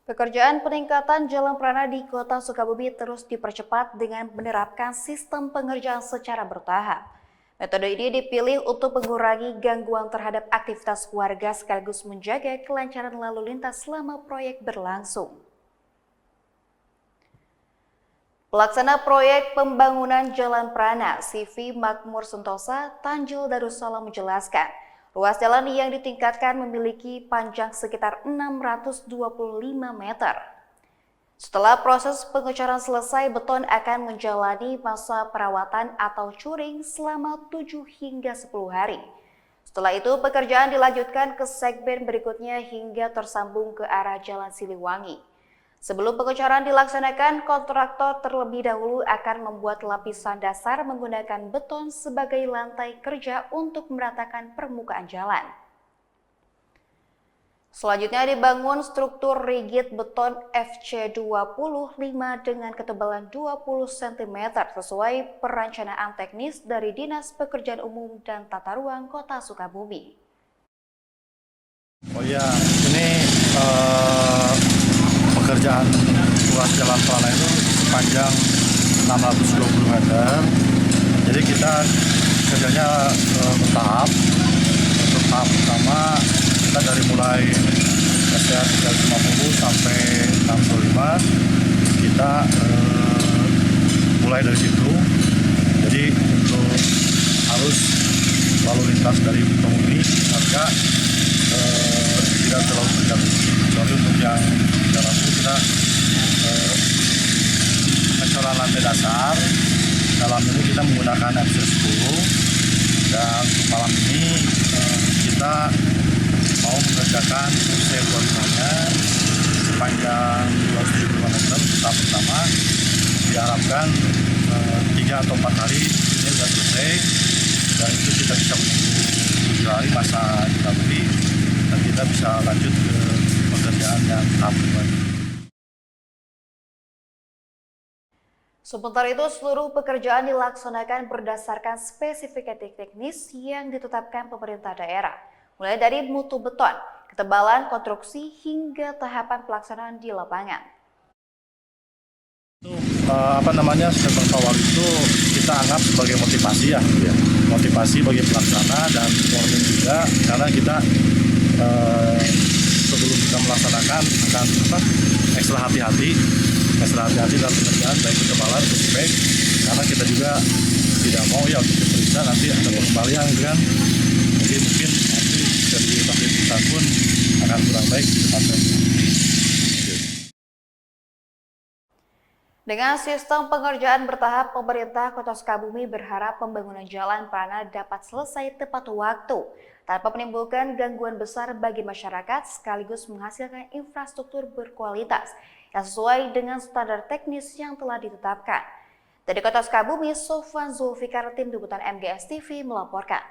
Pekerjaan peningkatan jalan prana di Kota Sukabumi terus dipercepat dengan menerapkan sistem pengerjaan secara bertahap. Metode ini dipilih untuk mengurangi gangguan terhadap aktivitas warga sekaligus menjaga kelancaran lalu lintas selama proyek berlangsung. Pelaksana proyek pembangunan Jalan Prana, CV Makmur Sentosa, Tanjil Darussalam menjelaskan, ruas jalan yang ditingkatkan memiliki panjang sekitar 625 meter. Setelah proses pengecoran selesai, beton akan menjalani masa perawatan atau curing selama 7 hingga 10 hari. Setelah itu, pekerjaan dilanjutkan ke segmen berikutnya hingga tersambung ke arah Jalan Siliwangi. Sebelum pengecoran dilaksanakan, kontraktor terlebih dahulu akan membuat lapisan dasar menggunakan beton sebagai lantai kerja untuk meratakan permukaan jalan. Selanjutnya dibangun struktur rigid beton FC25 dengan ketebalan 20 cm sesuai perencanaan teknis dari Dinas Pekerjaan Umum dan Tata Ruang Kota Sukabumi. Oh iya, ini pekerjaan ruas jalan prana itu sepanjang 620 meter. Jadi kita kerjanya bertahap. Untuk tahap pertama kita dari mulai SDA 350 sampai 65 kita mulai dari situ. Jadi untuk arus lalu lintas dari penghuni harga tidak terlalu terganggu. Kecuali untuk yang dalam kita pengecoran lantai dasar. Dalam ini kita menggunakan FC10 dan untuk malam ini kita mau mengerjakan FC25-nya sepanjang 275 meter untuk tahap pertama. Diharapkan 3 atau 4 hari ini sudah selesai dan itu kita bisa menunggu 7 hari masa recovery dan kita bisa lanjut ke pekerjaan yang tahap kedua. Sementara itu, seluruh pekerjaan dilaksanakan berdasarkan spesifikasi teknis yang ditetapkan pemerintah daerah, mulai dari mutu beton, ketebalan konstruksi, hingga tahapan pelaksanaan di lapangan. Statement awal itu kita anggap sebagai motivasi ya, motivasi bagi pelaksana dan warning juga, karena kita sebelum kita melaksanakan akan ekstra hati-hati dalam pengerjaan baik ketebalan maupun spek, karena kita juga tidak mau ya untuk diperiksa nanti ada pengembalian kan, jadi mungkin nanti dari pemerintah pun akan kurang baik di depannya. Dengan sistem pengerjaan bertahap, pemerintah Kota Sukabumi berharap pembangunan jalan prana dapat selesai tepat waktu tanpa menimbulkan gangguan besar bagi masyarakat sekaligus menghasilkan infrastruktur berkualitas yang sesuai dengan standar teknis yang telah ditetapkan. Dari Kota Sukabumi, Sofwan Zulfikar, tim liputan MGS TV melaporkan.